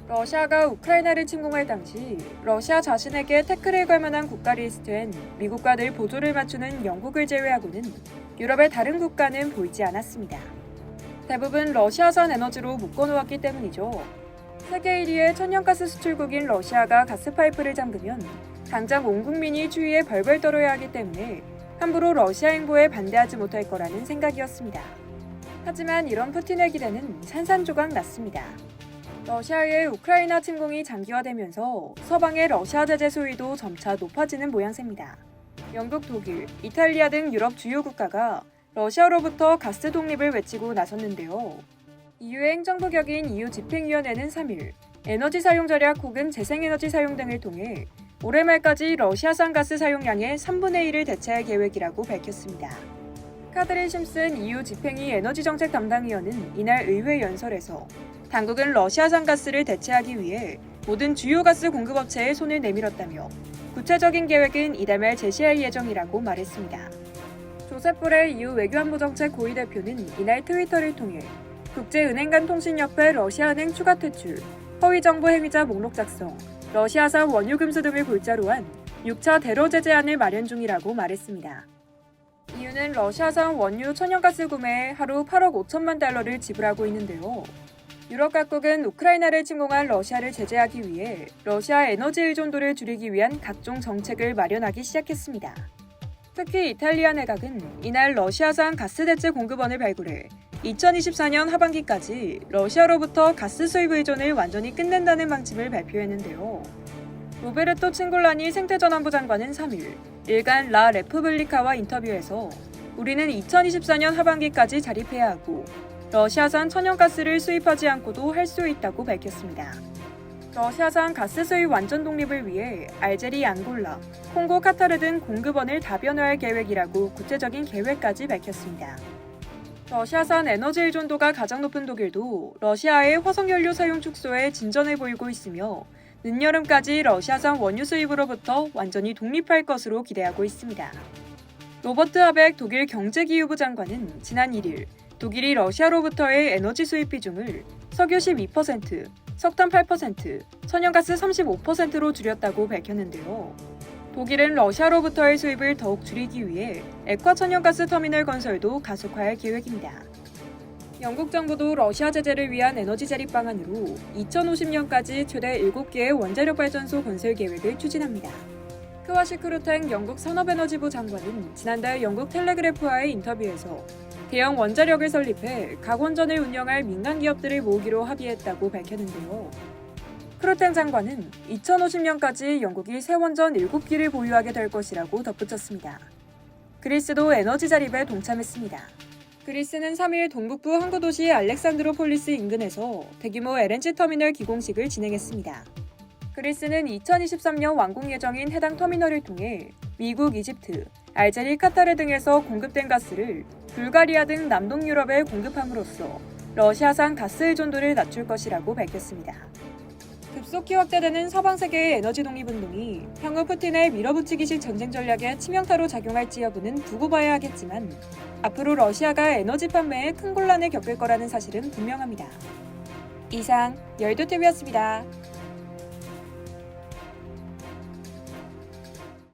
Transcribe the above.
러시아가 우크라이나를 침공할 당시 러시아 자신에게 태클을 걸 만한 국가 리스트엔 미국과 늘 보조를 맞추는 영국을 제외하고는 유럽의 다른 국가는 보이지 않았습니다. 대부분 러시아산 에너지로 묶어놓았기 때문이죠. 세계 1위의 천연가스 수출국인 러시아가 가스파이프를 잠그면 당장 온 국민이 추위에 벌벌 떨어야 하기 때문에 함부로 러시아 행보에 반대하지 못할 거라는 생각이었습니다. 하지만 이런 푸틴의 기대는 산산조각 났습니다. 러시아의 우크라이나 침공이 장기화되면서 서방의 러시아 제재 수위도 점차 높아지는 모양새입니다. 영국, 독일, 이탈리아 등 유럽 주요 국가가 러시아로부터 가스 독립을 외치고 나섰는데요. EU의 행정부 격인 EU 집행위원회는 3일 에너지 사용 절약 혹은 재생에너지 사용 등을 통해 올해 말까지 러시아산 가스 사용량의 3분의 1을 대체할 계획이라고 밝혔습니다. 카드리 심슨 EU 집행위 에너지 정책 담당위원은 이날 의회 연설에서 당국은 러시아산 가스를 대체하기 위해 모든 주요 가스 공급업체에 손을 내밀었다며 구체적인 계획은 이달 말 제시할 예정이라고 말했습니다. 조셉 보렐 EU 외교안보정책 고위 대표는 이날 트위터를 통해 국제은행 간 통신협회 러시아은행 추가 퇴출, 허위정보 행위자 목록 작성, 러시아산 원유 금수 등을 골자로 한 6차 대러 제재안을 마련 중이라고 말했습니다. EU는 러시아산 원유 천연가스 구매에 하루 8억 5천만 달러를 지불하고 있는데요. 유럽 각국은 우크라이나를 침공한 러시아를 제재하기 위해 러시아 에너지 의존도를 줄이기 위한 각종 정책을 마련하기 시작했습니다. 특히 이탈리아 내각은 이날 러시아산 가스 대체 공급원을 발굴해 2024년 하반기까지 러시아로부터 가스 수입 의존을 완전히 끝낸다는 방침을 발표했는데요. 로베르토 칭골라니 생태전환부 장관은 3일 일간 라 레프블리카와 인터뷰에서 우리는 2024년 하반기까지 자립해야 하고 러시아산 천연가스를 수입하지 않고도 할 수 있다고 밝혔습니다. 러시아산 가스 수입 완전 독립을 위해 알제리, 앙골라, 콩고, 카타르 등 공급원을 다변화할 계획이라고 구체적인 계획까지 밝혔습니다. 러시아산 에너지 의존도가 가장 높은 독일도 러시아의 화석연료 사용 축소에 진전을 보이고 있으며 늦여름까지 러시아산 원유 수입으로부터 완전히 독립할 것으로 기대하고 있습니다. 로버트 하벡 독일 경제기후부 장관은 지난 1일 독일이 러시아로부터의 에너지 수입 비중을 석유 12%, 석탄 8%, 천연가스 35%로 줄였다고 밝혔는데요. 독일은 러시아로부터의 수입을 더욱 줄이기 위해 액화 천연가스 터미널 건설도 가속화할 계획입니다. 영국 정부도 러시아 제재를 위한 에너지 자립 방안으로 2050년까지 최대 7개의 원자력 발전소 건설 계획을 추진합니다. 크와시 크루탱 영국 산업에너지부 장관은 지난달 영국 텔레그래프와의 인터뷰에서 대형 원자력을 설립해 각원전을 운영할 민간 기업들을 모으기로 합의했다고 밝혔는데요. 크루텐 장관은 2050년까지 영국이 새 원전 7기를 보유하게 될 것이라고 덧붙였습니다. 그리스도 에너지 자립에 동참했습니다. 그리스는 3일 동북부 항구 도시 알렉산드로폴리스 인근에서 대규모 LNG 터미널 기공식을 진행했습니다. 그리스는 2023년 완공 예정인 해당 터미널을 통해 미국, 이집트, 알제리, 카타르 등에서 공급된 가스를 불가리아 등 남동 유럽에 공급함으로써 러시아산 가스 의존도를 낮출 것이라고 밝혔습니다. 급속히 확대되는 서방 세계의 에너지 독립운동이 향후 푸틴의 밀어붙이기식 전쟁 전략에 치명타로 작용할지 여부는 두고 봐야 하겠지만 앞으로 러시아가 에너지 판매에 큰 곤란을 겪을 거라는 사실은 분명합니다. 이상 열도TV였습니다.